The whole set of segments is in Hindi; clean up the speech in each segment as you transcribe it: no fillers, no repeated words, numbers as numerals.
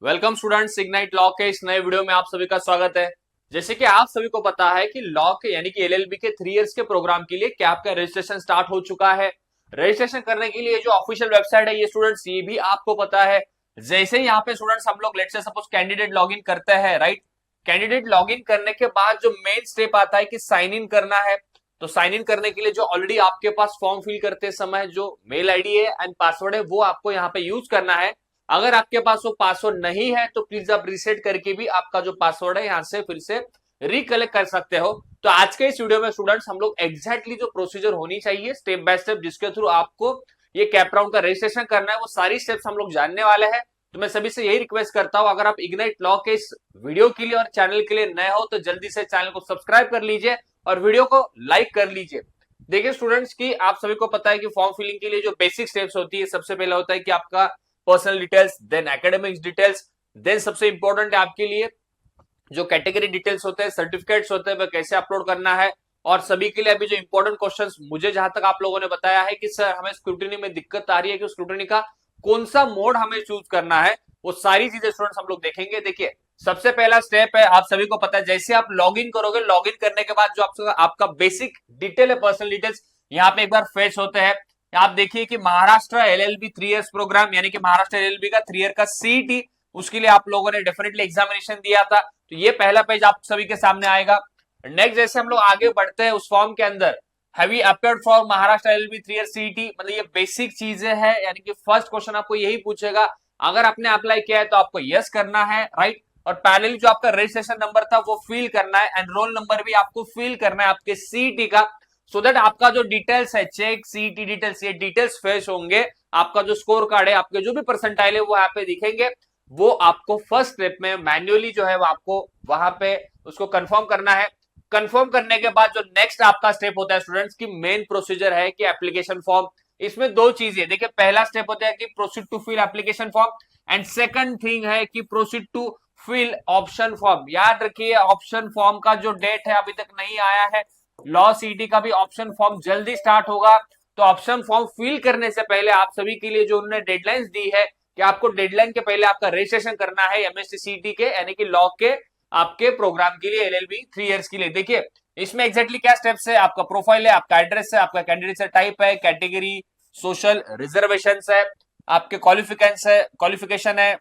वेलकम स्टूडेंट्स, इग्नाइट लॉ के इस नए वीडियो में आप सभी का स्वागत है। जैसे कि आप सभी को पता है कि लॉ के यानी कि एलएलबी के 3 इयर्स के प्रोग्राम के लिए कैप का रजिस्ट्रेशन स्टार्ट हो चुका है। रजिस्ट्रेशन करने के लिए जो ऑफिशियल वेबसाइट है ये स्टूडेंट्स ये भी आपको पता है। जैसे ही यहाँ पे स्टूडेंट्स हम लोग let's say suppose candidate login करते हैं, राइट। कैंडिडेट लॉगिन करने के बाद जो मेन स्टेप आता है कि साइन इन करना है। तो साइन इन करने के लिए जो ऑलरेडी आपके पास फॉर्म फिल करते समय जो मेल आईडी है एंड पासवर्ड है वो आपको यहाँ पे यूज करना है। अगर आपके पास वो पासवर्ड नहीं है तो प्लीज आप रीसेट करके भी आपका जो पासवर्ड है यहाँ से फिर से रिकलेक्ट कर सकते हो। तो आज के इस वीडियो में स्टूडेंट्स हम लोग एग्जैक्टली जो प्रोसीजर होनी चाहिए स्टेप बाय स्टेप जिसके थ्रू आपको ये कैप राउंड का रजिस्ट्रेशन करना है वो सारी स्टेप्स हम लोग जानने वाले हैं। तो मैं सभी से यही रिक्वेस्ट करता हूं, अगर आप इग्नाइट लॉ के इस वीडियो के लिए और चैनल के लिए नए हो तो जल्दी से चैनल को सब्सक्राइब कर लीजिए और वीडियो को लाइक कर लीजिए। देखिए स्टूडेंट्स की आप सभी को पता है कि फॉर्म फिलिंग के लिए जो बेसिक स्टेप्स होती है सबसे पहले होता है कि आपका personal details, then academics details, then सबसे इंपॉर्टेंट है आपके लिए जो कैटेगरी डिटेल्स होते हैं, सर्टिफिकेट्स होते हैं, वह कैसे अपलोड करना है। और सभी के लिए अभी जो इंपॉर्टेंट क्वेश्चंस मुझे जहां तक आप लोगों ने बताया है कि सर हमें स्क्रूटिनी में दिक्कत आ रही है कि स्क्रूटिनी का कौन सा मोड हमें चूज करना है, वो सारी चीजें स्टूडेंट्स हम लोग देखेंगे। देखिए सबसे पहला स्टेप है, आप सभी को पता है जैसे आप लॉगिन करोगे, लॉगिन करने के बाद जो आपका बेसिक डिटेल है, पर्सनल डिटेल्स यहाँ पे एक बार फेच होते हैं। आप देखिए कि महाराष्ट्र एलएलबी 3 इयर्स प्रोग्राम यानी कि महाराष्ट्र एलएलबी का 3 ईयर का सीईटी उसके लिए आप लोगों ने डेफिनेटली एग्जामिनेशन दिया था। तो ये पहला पेज आप सभी के सामने आएगा। नेक्स्ट जैसे हम लोग आगे बढ़ते हैं उस फॉर्म के अंदर, have you appeared for Maharashtra LLB 3 year CET, मतलब ये बेसिक चीजें हैं यानी कि फर्स्ट क्वेश्चन आपको यही पूछेगा। अगर आपने अप्लाई किया है तो आपको यस करना है, राइट। और पैरेलली जो आपका रजिस्ट्रेशन नंबर था वो फिल करना है एंड रोल नंबर भी आपको फिल करना है आपके सीईटी का, सो दैट आपका जो डिटेल्स है चेक सीईटी डिटेल्स ये डिटेल्स फेच होंगे। आपका जो स्कोर कार्ड है, आपके जो भी परसेंटाइल है वो यहाँ पे दिखेंगे। वो आपको फर्स्ट स्टेप में मैन्युअली जो है वो आपको वहां पे उसको कंफर्म करना है। कंफर्म करने के बाद जो नेक्स्ट आपका स्टेप होता है स्टूडेंट्स की मेन प्रोसीजर है कि एप्लीकेशन फॉर्म। इसमें दो चीजें देखिए, पहला स्टेप होता है कि proceed to fill application form and second thing है कि proceed to fill option form. याद रखिए ऑप्शन फॉर्म का जो डेट है अभी तक नहीं आया है। लॉ सीटी का भी ऑप्शन फॉर्म जल्दी स्टार्ट होगा। तो ऑप्शन फॉर्म फिल करने से पहले आप सभी के लिए जो उन्होंने डेडलाइंस दी है कि आपको डेडलाइन के पहले आपका रजिस्ट्रेशन करना है एमएससी सीटी के यानी कि लॉ के आपके प्रोग्राम के लिए एलएलबी 3 इयर्स के लिए। देखिए इसमें एग्जैक्टली क्या स्टेप्स है, आपका प्रोफाइल है, आपका एड्रेस है, आपका कैंडिडेट टाइप है, कैटेगरी, सोशल रिजर्वेशन है, आपके क्वालिफिकेशन है,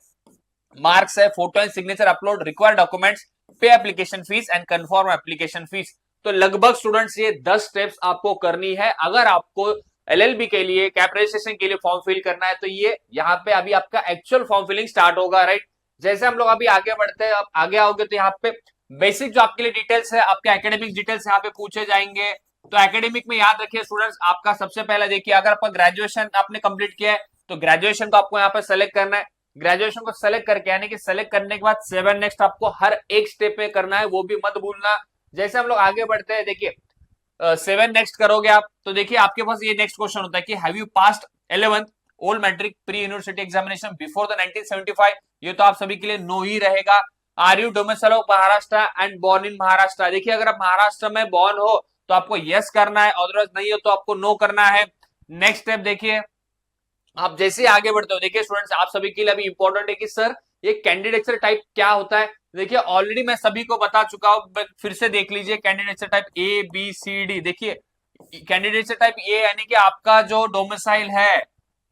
मार्क्स है, photo and signature upload, required documents, pay application fees and confirm application fees. तो लगभग स्टूडेंट्स ये 10 स्टेप्स आपको करनी है अगर आपको एलएलबी के लिए कैप रजिस्ट्रेशन के लिए फॉर्म फिल करना है। तो ये यहाँ पे अभी आपका एक्चुअल फॉर्म फिलिंग स्टार्ट होगा, राइट। जैसे हम लोग अभी आगे बढ़ते हैं, आप आगे आओगे तो यहाँ पे बेसिक जो आपके लिए डिटेल्स है, आपके एकेडमिक डिटेल्स यहाँ पे पूछे जाएंगे। तो एकेडमिक में याद रखिए स्टूडेंट्स, आपका सबसे पहले देखिए अगर आपका ग्रेजुएशन आपने कंप्लीट किया है तो ग्रेजुएशन को आपको यहाँ पे सेलेक्ट करना है। ग्रेजुएशन को सेलेक्ट करके यानी कि सेलेक्ट करने के बाद 7 नेक्स्ट आपको हर एक स्टेप में करना है, वो भी मत भूलना। जैसे हम लोग आगे बढ़ते हैं, देखिए 7 नेक्स्ट करोगे आप तो देखिए आपके पास ये नेक्स्ट क्वेश्चन होता है कि have you passed 11th old matric pre university examination before the 1975। ये तो आप सभी के लिए नो ही रहेगा। Are you domicile of Maharashtra and born in Maharashtra. देखिए अगर आप महाराष्ट्र में बोर्न हो तो आपको यस करना है, अदरवाइज नहीं हो तो आपको नो करना है। नेक्स्ट स्टेप देखिए, आप जैसे आगे बढ़ते हो, देखिए स्टूडेंट्स आप सभी के लिए अभी इंपॉर्टेंट है कि सर ये कैंडिडेचर टाइप क्या होता है। देखिए ऑलरेडी मैं सभी को बता चुका हूं, फिर से देख लीजिए candidature type A B C D. देखिए कैंडिडेचर टाइप ए यानी कि आपका जो डोमिसाइल है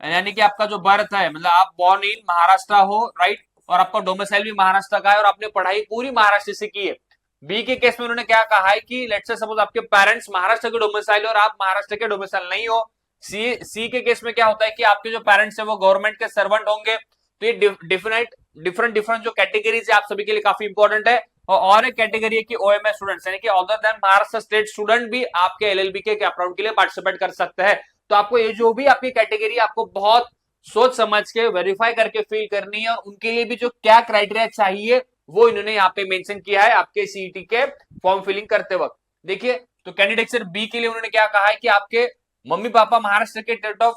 यानी कि आपका जो बर्थ है, मतलब आप बॉर्न इन महाराष्ट्र हो, राइट, और आपका डोमिसाइल भी महाराष्ट्र का है और आपने पढ़ाई पूरी महाराष्ट्र से की है। बी के केस में उन्होंने क्या कहा है कि लेट्स से सपोज आपके पेरेंट्स महाराष्ट्र के डोमिसाइल और आप महाराष्ट्र के डोमिसाइल नहीं हो। सी के केस में क्या होता है कि आपके जो पेरेंट्स है वो गवर्नमेंट के सर्वेंट होंगे। तो ये डिफरेंट जो कैटेगरीज है आप सभी के लिए काफी इंपॉर्टेंट है। और एक कैटेगरी है कि ओएमएस स्टूडेंट्स यानी कि other than Maharashtra state student भी आपके एलएलबी के कैप राउंड के लिए पार्टिसिपेट कर सकते हैं। तो आपको ये जो भी आपकी कैटेगरी आपको बहुत सोच समझ के वेरीफाई करके फिल करनी है और उनके लिए भी जो क्या क्राइटेरिया चाहिए वो इन्होंने यहाँ पे मेंशन किया है आपके सीईटी के फॉर्म फिलिंग करते वक्त। देखिए तो कैंडिडेट बी के लिए उन्होंने क्या कहा है कि आपके मम्मी पापा महाराष्ट्र के स्टेट ऑफ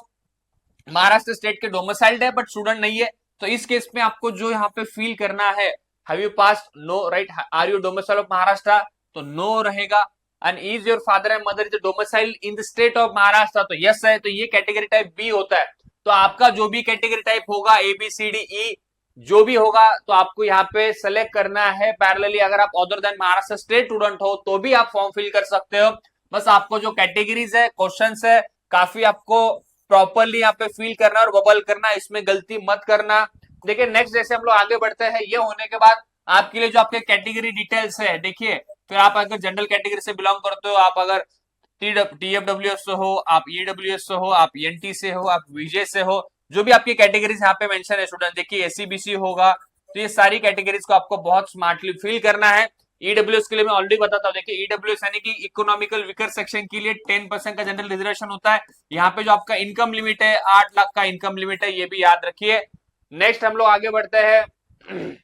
महाराष्ट्र स्टेट के डोमिसाइल्ड है बट स्टूडेंट नहीं है। तो इस केस में आपको जो यहाँ पे फील करना है, have you passed no, right, are you domicile of Maharashtra तो नो रहेगा। And is your father and mother is domicile in the state of Maharashtra तो यस है। तो ये कैटेगरी टाइप बी होता है। तो आपका जो भी कैटेगरी टाइप होगा ए बी सी डी ई, जो भी होगा तो आपको यहाँ पे सेलेक्ट करना है पैरेलली। अगर आप other than Maharashtra state student हो तो भी आप फॉर्म फिल कर सकते हो। बस आपको जो कैटेगरीज है, क्वेश्चंस है, काफी आपको प्रॉपरली यहाँ पे फिल करना और बबल करना, इसमें गलती मत करना। देखिए नेक्स्ट जैसे हम लोग आगे बढ़ते हैं, ये होने के बाद आपके लिए जो आपके कैटेगरी डिटेल्स है, देखिए फिर आप अगर जनरल कैटेगरी से बिलोंग करते हो, आप अगर TFW से हो, आप EWS से हो, आप NT से हो, आप VJ से हो, जो भी आपकी कैटेगरीज यहाँ पे मेंशन है स्टूडेंट, देखिए SCBC होगा, तो ये सारी कैटेगरीज को आपको बहुत स्मार्टली फिल करना है। EWS के लिए मैं ऑलरेडी बताता हूँ, देखिए EWS यानी कि इकोनॉमिकल वीकर सेक्शन के लिए 10% का जनरल रिजर्वेशन होता है। यहाँ पे जो आपका इनकम लिमिट है 8 लाख का इनकम लिमिट है, ये भी याद रखिए। नेक्स्ट हम लोग आगे बढ़ते हैं।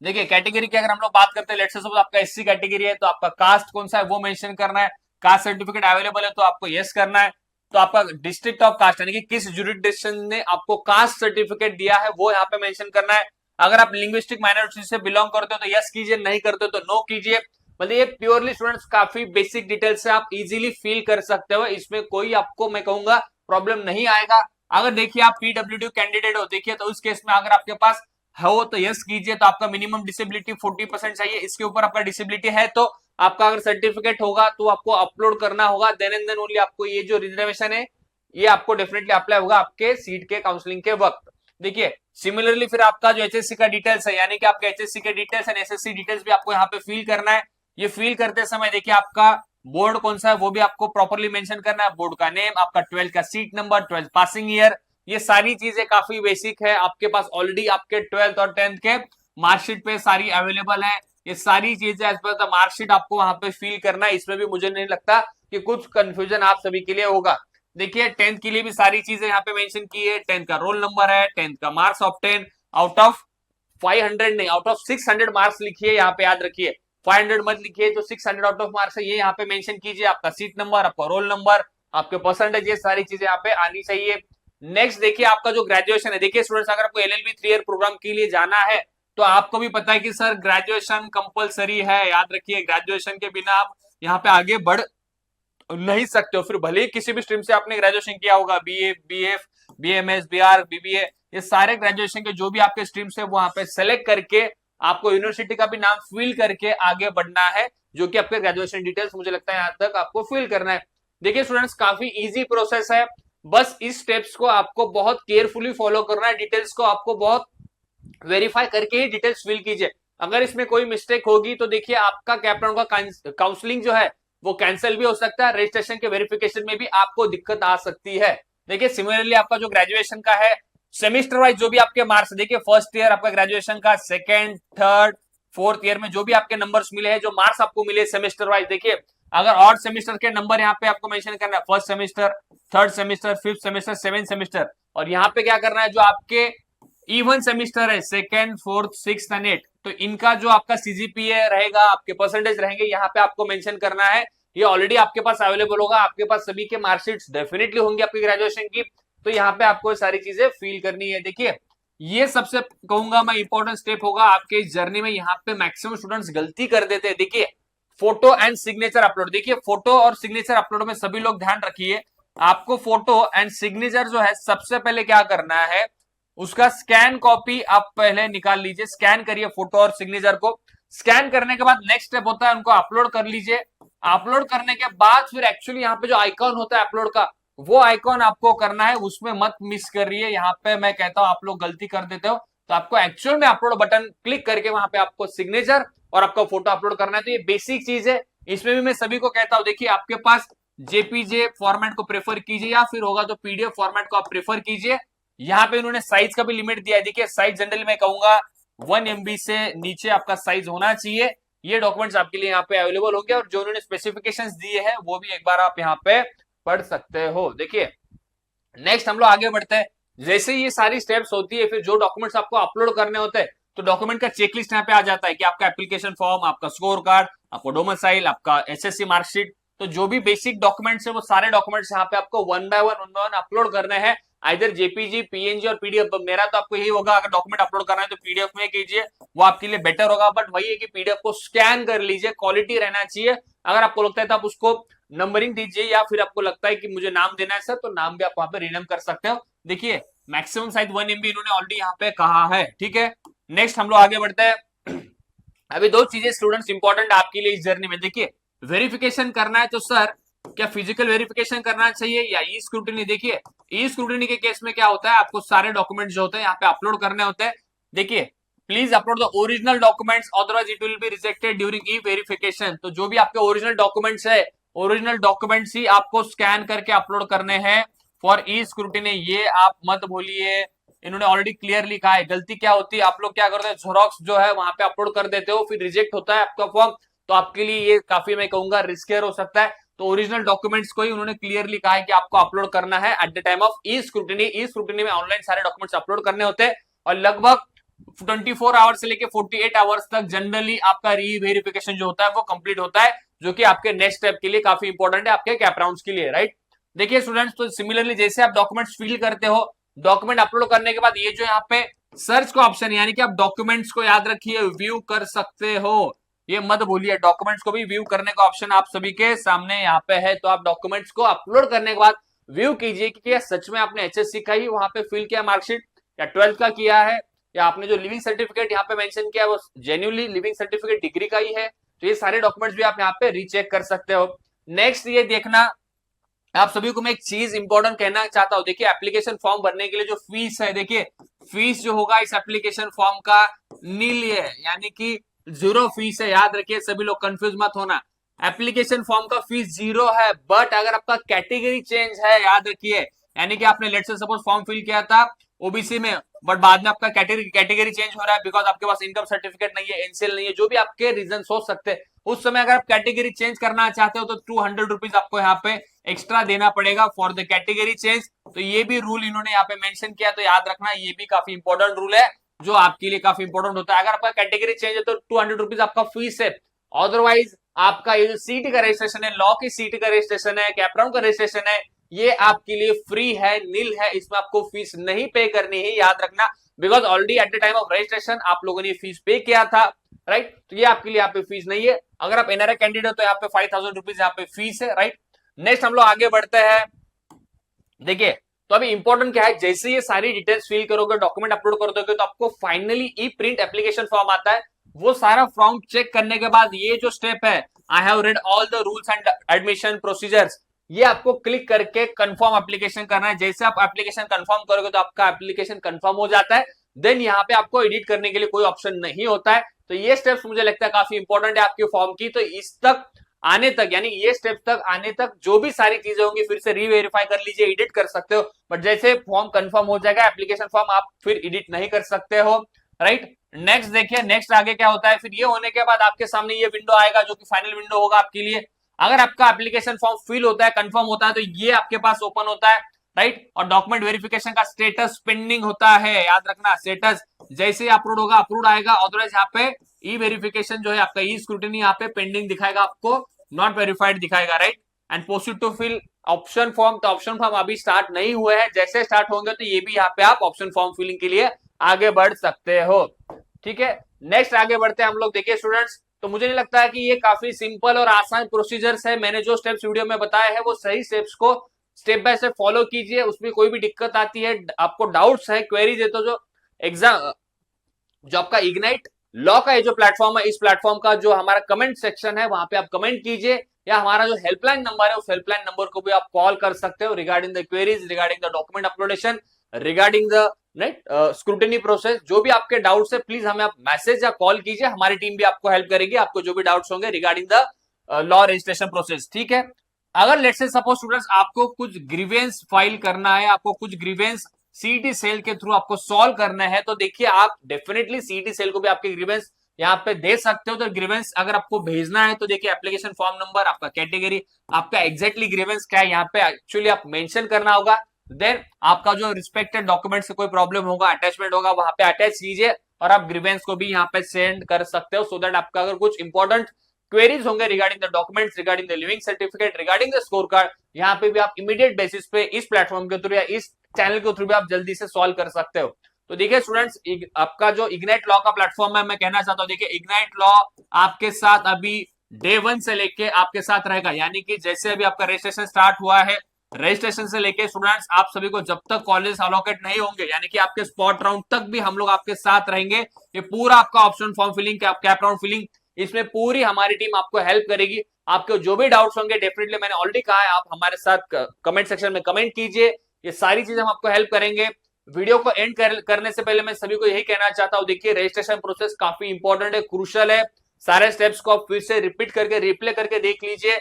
देखिए कैटेगरी की अगर हम लोग बात करते हैं, लेट्स से सपोज आपका SC कैटेगरी है तो आपका कास्ट कौन सा है वो मेंशन करना है। कास्ट सर्टिफिकेट अवेलेबल है तो आपको यस करना है। तो आपका डिस्ट्रिक्ट ऑफ कास्ट यानी कि किस जुरिडिक्शन ने आपको कास्ट सर्टिफिकेट दिया है वो यहाँ पे मेंशन करना है। अगर आप लिंग्विस्टिक माइनॉरिटी से बिलोंग करते हो तो यस कीजिए, नहीं करते हो तो नो कीजिए। मतलब ये प्योरली स्टूडेंट्स काफी बेसिक डिटेल्स से आप इजीली फिल कर सकते हो, इसमें कोई आपको मैं कहूंगा प्रॉब्लम नहीं आएगा। अगर देखिए आप PWD कैंडिडेट हो, देखिए तो उस केस में अगर आपके पास हो तो यस कीजिए। तो आपका मिनिमम डिसेबिलिटी 40% चाहिए, इसके ऊपर आपका डिसेबिलिटी है तो आपका अगर सर्टिफिकेट होगा तो आपको अपलोड करना होगा, देन एंड देन ओनली आपको ये जो रिजर्वेशन है ये आपको डेफिनेटली अप्लाई होगा आपके सीट के काउंसलिंग के वक्त। देखिए सिमिलरली फिर आपका जो HSC का डिटेल्स है, यानी कि आपके HSC के डिटेल्स एंड SSC डिटेल्स भी आपको यहाँ पे फिल करना है। ये फिल करते समय देखिए आपका बोर्ड कौन सा है वो भी आपको प्रॉपरली मेंशन करना है, बोर्ड का नेम, आपका 12 का सीट नंबर, 12 पासिंग ईयर, ये सारी चीजें काफी बेसिक है। आपके पास ऑलरेडी आपके 12th और 10th के मार्कशीट पे सारी अवेलेबल है। ये सारी चीजें एज पर द मार्कशीट आपको वहां पे फिल करना है, इसमें भी मुझे नहीं लगता कि कुछ कंफ्यूजन आप सभी के लिए होगा। देखिए 10th के लिए भी सारी चीजें यहाँ पे मेंशन की है, 10th का रोल नंबर है, 10th का मार्क्स ऑफ 10 आउट ऑफ 500 नहीं, आउट ऑफ 600 मार्क्स लिखिए, यहाँ पे याद रखिए 500 मत लिखिए, जो 600 आउट ऑफ मार्क्स है ये यहाँ पे मेंशन कीजिए। आपका सीट नंबर, आपका रोल नंबर, आपके परसेंटेज, ये सारी चीजें यहाँ पे आनी चाहिए। नेक्स्ट देखिए आपका जो ग्रेजुएशन है, देखिए स्टूडेंट्स अगर आपको LLB 3 ईयर प्रोग्राम के लिए जाना है तो आपको भी पता है कि सर ग्रेजुएशन कंपलसरी है, याद रखिए ग्रेजुएशन के बिना आप यहाँ पे आगे बढ़ नहीं सकते हो। फिर भले ही किसी भी स्ट्रीम से आपने ग्रेजुएशन किया होगा, BA, BF, BMS, BR, BBA, ये सारे ग्रेजुएशन के जो भी आपके स्ट्रीम्स है वो यहाँ पे सेलेक्ट करके आपको यूनिवर्सिटी का भी नाम फिल करके आगे बढ़ना है, जो कि आपके ग्रेजुएशन डिटेल्स मुझे लगता है यहाँ तक आपको फिल करना है। देखिए स्टूडेंट्स काफी इजी प्रोसेस है, बस इस स्टेप्स को आपको बहुत केयरफुली फॉलो करना है, डिटेल्स को आपको बहुत वेरीफाई करके ही डिटेल्स फिल कीजिए। अगर इसमें कोई मिस्टेक होगी तो देखिए आपका कैप्टन का काउंसलिंग जो है वो कैंसिल भी हो सकता है, रजिस्ट्रेशन के वेरिफिकेशन में भी आपको दिक्कत आ सकती है। देखिए सिमिलरली आपका जो ग्रेजुएशन का है सेमेस्टर वाइज जो भी आपके मार्क्स, देखिए फर्स्ट ईयर आपका ग्रेजुएशन का, सेकेंड, थर्ड, फोर्थ ईयर में जो भी आपके नंबर्स मिले हैं, जो मार्क्स आपको मिले सेमेस्टर वाइज, देखिए अगर ऑड सेमेस्टर के नंबर यहाँ पे आपको मेंशन करना है, first semester, third semester, fifth semester, seventh semester, और यहाँ पे क्या करना है जो आपके इवन सेमेस्टर है, second, fourth, six and eight, तो इनका जो आपका CGPA रहेगा, आपके परसेंटेज रहेंगे, यहाँ पे आपको मेंशन करना है। ये ऑलरेडी आपके पास अवेलेबल होगा, आपके पास सभी के मार्कशीट्स डेफिनेटली होंगी आपकी ग्रेजुएशन की, तो यहाँ पे आपको सारी चीजें फिल करनी है। देखिए ये सबसे कहूंगा मैं इंपॉर्टेंट स्टेप होगा आपके इस जर्नी में, यहाँ पे मैक्सिमम स्टूडेंट्स गलती कर देते हैं। देखिए फोटो एंड सिग्नेचर अपलोड, देखिए फोटो और सिग्नेचर अपलोड में सभी लोग ध्यान रखिए, आपको फोटो एंड सिग्नेचर जो है सबसे पहले क्या करना है, उसका स्कैन कॉपी आप पहले निकाल लीजिए, स्कैन करिए फोटो और सिग्नेचर को। स्कैन करने के बाद नेक्स्ट स्टेप होता है उनको अपलोड कर लीजिए। अपलोड करने के बाद फिर एक्चुअली यहाँ पे जो आइकॉन होता है अपलोड का, वो आइकॉन आपको करना है, उसमें मत मिस करिए। यहाँ पे मैं कहता हूँ आप लोग गलती कर देते हो, तो आपको एक्चुअल में अपलोड बटन क्लिक करके वहां पे आपको सिग्नेचर और आपका फोटो अपलोड करना है। तो ये बेसिक चीज है, इसमें भी मैं सभी को कहता हूँ, देखिए आपके पास JPG फॉर्मेट को प्रेफर कीजिए या फिर होगा तो PDF फॉर्मेट को आप प्रेफर कीजिए। यहाँ पे इन्होंने साइज का भी लिमिट दिया है, देखिए साइज जनरली मैं कहूंगा 1 MB से नीचे आपका साइज होना चाहिए। ये डॉक्यूमेंट्स आपके लिए यहाँ पे अवेलेबल होंगे और जो उन्होंने स्पेसिफिकेशंस दिए हैं वो भी एक बार आप यहाँ पे पढ़ सकते हो। देखिए नेक्स्ट हम लोग आगे बढ़ते हैं, जैसे ये सारी स्टेप्स होती है फिर जो डॉक्यूमेंट्स आपको अपलोड करने होते हैं तो डॉक्यूमेंट का चेकलिस्ट यहाँ पे आ जाता है कि आपका एप्लीकेशन फॉर्म, आपका स्कोर कार्ड, आपका डोमिसाइल, आपका SSC मार्कशीट, तो जो भी बेसिक डॉक्यूमेंट्स है वो सारे डॉक्यूमेंट्स यहाँ पे आपको वन बाय वन अपलोड करने हैं, आइदर JPG, PNG और PDF। मेरा तो आपको यही होगा, अगर डॉक्यूमेंट अपलोड करना है तो PDF में कीजिए, वो आपके लिए बेटर होगा, बट वही है कि PDF को स्कैन कर लीजिए, क्वालिटी रहना चाहिए। अगर आपको लगता है तो आप उसको नंबरिंग दीजिए, या फिर आपको लगता है कि मुझे नाम देना है सर, तो नाम भी आप वहां पे रिनेम कर सकते हो। देखिए मैक्सिमम साइज 1 MB इन्होंने ऑलरेडी यहाँ पे कहा है। ठीक है, नेक्स्ट हम लोग आगे बढ़ते हैं। अभी दो चीजें स्टूडेंट्स इंपॉर्टेंट आपके लिए इस जर्नी में, देखिए वेरिफिकेशन करना है तो सर क्या फिजिकल वेरिफिकेशन करना चाहिए या ई स्क्रूटिनी। देखिए ई स्क्रूटिनी के केस में क्या होता है, आपको सारे डॉक्यूमेंट जो होते हैं यहाँ पे अपलोड करने होते हैं। देखिए please upload the original documents otherwise it will be rejected during E verification. तो जो भी आपके ओरिजिनल डॉक्यूमेंट्स है, ओरिजिनल डॉक्यूमेंट्स ही आपको स्कैन करके अपलोड करने हैं फॉर ई स्क्रूटिनी। ये आप मत भूलिए, इन्होंने ऑलरेडी क्लियरली कहा है। गलती क्या होती है, आप लोग क्या करते हैं, जेरोक्स जो है वहां पे अपलोड कर देते हो, फिर रिजेक्ट होता है आपका फॉर्म, तो आपके लिए ये काफी मैं कहूंगा रिस्कियर हो सकता है। तो ओरिजिनल डॉक्यूमेंट्स को ही उन्होंने क्लियरली कहा है कि आपको अपलोड करना है at the time of E scrutiny. E scrutiny में ऑनलाइन सारे डॉक्यूमेंट्स अपलोड करने होते हैं और लगभग 24 आवर्स से लेके 48 आवर्स तक जनरली आपका री वेरिफिकेशन जो होता है वो कंप्लीट होता है, जो कि आपके नेक्स्ट स्टेप के लिए काफी इंपॉर्टेंट है, आपके कैप राउंड्स के लिए, राइट। देखिए स्टूडेंट्स, तो सिमिलरली जैसे आप डॉक्यूमेंट्स फिल करते हो, डॉक्यूमेंट अपलोड करने के बाद ये जो यहाँ पे सर्च का ऑप्शन, यानी कि आप डॉक्यूमेंट्स को याद रखिए व्यू कर सकते हो, ये मत भूलिए, डॉक्यूमेंट्स को भी व्यू करने का ऑप्शन आप सभी के सामने यहाँ पे है। तो आप डॉक्यूमेंट्स को अपलोड करने के बाद व्यू कीजिए कि क्या सच में आपने HSC का ही वहां पे फिल किया मार्कशीट, या 12th का किया है, या आपने जो लिविंग सर्टिफिकेट यहाँ पे मेंशन किया है वो जेन्युइनली लिविंग सर्टिफिकेट डिग्री का ही है। तो ये सारे डॉक्यूमेंट्स भी आप यहाँ पे रीचेक कर सकते हो। नेक्स्ट ये देखना, आप सभी को मैं एक चीज इंपॉर्टेंट कहना चाहता हूं, देखिए एप्लीकेशन फॉर्म भरने के लिए जो फीस है, देखिए फीस जो होगा इस एप्लीकेशन फॉर्म का नील है, यानी कि जीरो फीस है। याद रखिए सभी लोग कंफ्यूज मत होना, एप्लीकेशन फॉर्म का फीस जीरो है, बट अगर आपका कैटेगरी चेंज है, याद रखिए, यानी कि आपने let's say suppose form fill किया था ओबीसी में, बट बाद में आपका कैटेगरी चेंज हो रहा है बिकॉज आपके पास इनकम सर्टिफिकेट नहीं है, एनसीएल नहीं है, जो भी आपके रीजन हो सकते हैं, उस समय अगर आप कैटेगरी चेंज करना चाहते हो तो 200 रुपीज आपको यहाँ पे एक्स्ट्रा देना पड़ेगा फॉर द कैटेगरी चेंज। तो ये भी रूल इन्होंने यहाँ पे मेंशन किया, तो याद रखना ये भी काफी इंपॉर्टेंट रूल है जो आपके लिए काफी इंपॉर्टेंट होता है। अगर आपका कैटेगरी चेंज है तो 200 रुपीज आपका फीस है, अदरवाइज आपका ये जो सीट का रजिस्ट्रेशन है, लॉ की सीट का रजिस्ट्रेशन है, कैपराउंड का रजिस्ट्रेशन है, ये आपके लिए फ्री है, नील है, इसमें आपको फीस नहीं पे करनी है, याद रखना, because already at the time of registration आप लोगों ने फीस पे किया था, राइट। तो ये आपके लिए यहाँ पे फीस नहीं है। अगर आप एनआरआई कैंडिडेट हो तो यहाँ पे 5000 रुपीज यहाँ पे फीस है, राइट। नेक्स्ट हम लोग आगे बढ़ते हैं। देखिए तो अभी इंपॉर्टेंट क्या है, जैसे ये सारी डिटेल्स फिल करोगे, डॉक्यूमेंट अपलोड कर दोगे, तो आपको फाइनली ई प्रिंट एप्लीकेशन फॉर्म आता है। वो सारा फॉर्म चेक करने के बाद ये जो स्टेप है, I have read all the rules and admission procedures, ये आपको क्लिक करके कंफर्म एप्लीकेशन करना है। जैसे आप एप्लीकेशन कंफर्म करोगे तो आपका एप्लीकेशन कंफर्म हो जाता है, देन यहाँ पे आपको एडिट करने के लिए कोई ऑप्शन नहीं होता है। तो ये स्टेप्स मुझे लगता है काफी इंपॉर्टेंट है आपके फॉर्म की। तो इस तक आने तक, यानी ये स्टेप तक आने तक जो भी सारी चीजें होंगी फिर से रीवेरीफाई कर लीजिए, एडिट कर सकते हो, बट जैसे फॉर्म कंफर्म हो जाएगा एप्लीकेशन फॉर्म, आप फिर एडिट नहीं कर सकते हो, राइट। नेक्स्ट देखिए, नेक्स्ट आगे क्या होता है, फिर ये होने के बाद आपके सामने ये विंडो आएगा जो कि फाइनल विंडो होगा आपके लिए। अगर आपका एप्लीकेशन फॉर्म फिल होता है, कंफर्म होता है, तो ये आपके पास ओपन होता है, राइट। और डॉक्यूमेंट वेरिफिकेशन का स्टेटस पेंडिंग होता है, याद रखना, स्टेटस जैसे अपलोड होगा अप्रूव आएगा, अदरवाइज यहाँ पे ई वेरिफिकेशन जो है आपका ई स्क्रूटिनी यहाँ पे पेंडिंग दिखाएगा, आपको नॉट वेरीफाइड दिखाएगा, right. And proceed to fill option form, तो ऑप्शन फॉर्म अभी स्टार्ट नहीं हुए हैं, जैसे स्टार्ट होंगे तो ये भी यहाँ पे आप ऑप्शन फॉर्म फिलिंग के लिए आगे बढ़ सकते हो, ठीक है। नेक्स्ट आगे बढ़ते हैं हम लोग। देखिए स्टूडेंट्स, तो मुझे नहीं लगता है कि ये काफी सिंपल और आसान प्रोसीजर्स है, मैंने जो स्टेप्स वीडियो में बताए हैं वो सही स्टेप्स को स्टेप बाय स्टेप फॉलो कीजिए, उसमें कोई भी दिक्कत आती है, आपको डाउट्स है, क्वेरीज है, तो जो एग्जाम जो आपका इग्नाइट लॉ का ये जो प्लेटफॉर्म है, इस प्लेटफॉर्म का जो हमारा कमेंट सेक्शन है वहां पे आप कमेंट कीजिए, या हमारा जो हेल्पलाइन नंबर है उस हेल्पलाइन नंबर को भी आप कॉल कर सकते हो regarding the queries, regarding the document uploadation, regarding the scrutiny process, जो भी आपके डाउट्स है प्लीज हमें आप मैसेज या कॉल कीजिए, हमारी टीम भी आपको हेल्प करेगी, आपको जो भी डाउट्स होंगे regarding the law registration process, ठीक है। अगर लेट्स से सपोज स्टूडेंट्स आपको कुछ ग्रीवेंस फाइल करना है, आपको कुछ ग्रीवेंस सीटी सेल के थ्रू आपको सॉल्व करना है, तो देखिए आप डेफिनेटली सीटी सेल को भी आपके ग्रीवेंस यहाँ पे दे सकते हो। तो ग्रीवेंस अगर आपको भेजना है तो देखिए एप्लीकेशन फॉर्म नंबर, आपका कैटेगरी, आपका एग्जैक्टली ग्रीवेंस क्या है यहाँ पे एक्चुअली आप मेंशन करना होगा, देन आपका जो रिस्पेक्टेड डॉक्यूमेंट से कोई प्रॉब्लम होगा, अटैचमेंट होगा, वहां पे अटैच कीजिए, और आप ग्रीवेंस को भी यहाँ पे सेंड कर सकते हो, सो दैट आपका अगर कुछ इंपॉर्टेंट क्वेरीज होंगे regarding the documents, regarding the leaving certificate, regarding the score card, यहाँ पे भी आप इमीडिएट बेसिस पे इस प्लेटफॉर्म के थ्रू या इस चैनल के थ्रू भी आप जल्दी से सॉल्व कर सकते हो। तो देखिए स्टूडेंट्स, आपका जो इग्नाइट लॉ का प्लेटफॉर्म है, मैं कहना चाहता हूँ, देखिए इग्नाइट लॉ आपके साथ अभी डे 1 से लेके आपके साथ रहेगा, यानी कि जैसे अभी आपका रजिस्ट्रेशन स्टार्ट हुआ है रजिस्ट्रेशन से लेके स्टूडेंट्स आप सभी को जब तक कॉलेज अलोकेट नहीं होंगे, यानी कि आपके स्पॉट राउंड तक भी हम लोग आपके साथ रहेंगे। ये पूरा आपका option form filling, CAP round filling, इसमें पूरी हमारी टीम आपको हेल्प करेगी। आपके जो भी डाउट्स होंगे डेफिनेटली मैंने ऑलरेडी कहा है, आप हमारे साथ कमेंट सेक्शन में कमेंट कीजिए, ये सारी चीजें हम आपको हेल्प करेंगे। वीडियो को एंड करने से पहले मैं सभी को यही कहना चाहता हूं, देखिए रजिस्ट्रेशन प्रोसेस काफी इंपॉर्टेंट है, क्रूशियल है। सारे स्टेप्स को आप फिर से रिपीट करके रिप्ले करके देख लीजिए।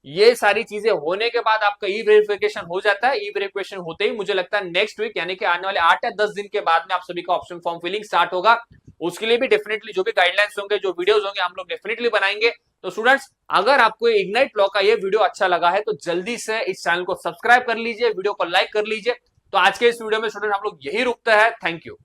ये सारी चीजें होने के बाद आपका ई वेरिफिकेशन हो जाता है। ई वेरिफिकेशन होते ही मुझे लगता है नेक्स्ट वीक यानी कि आने वाले 8 या 10 दिन के बाद में आप सभी का ऑप्शन फॉर्म फिलिंग स्टार्ट होगा। उसके लिए भी डेफिनेटली जो भी गाइडलाइंस होंगे, जो वीडियोस होंगे, हम लोग डेफिनेटली बनाएंगे। तो स्टूडेंट्स, अगर आपको इग्नाइट लॉ का ये वीडियो अच्छा लगा है तो जल्दी से इस चैनल को सब्सक्राइब कर लीजिए, वीडियो को लाइक कर लीजिए। तो आज के इस वीडियो में स्टूडेंट हम लोग यही रुकते हैं। Thank you.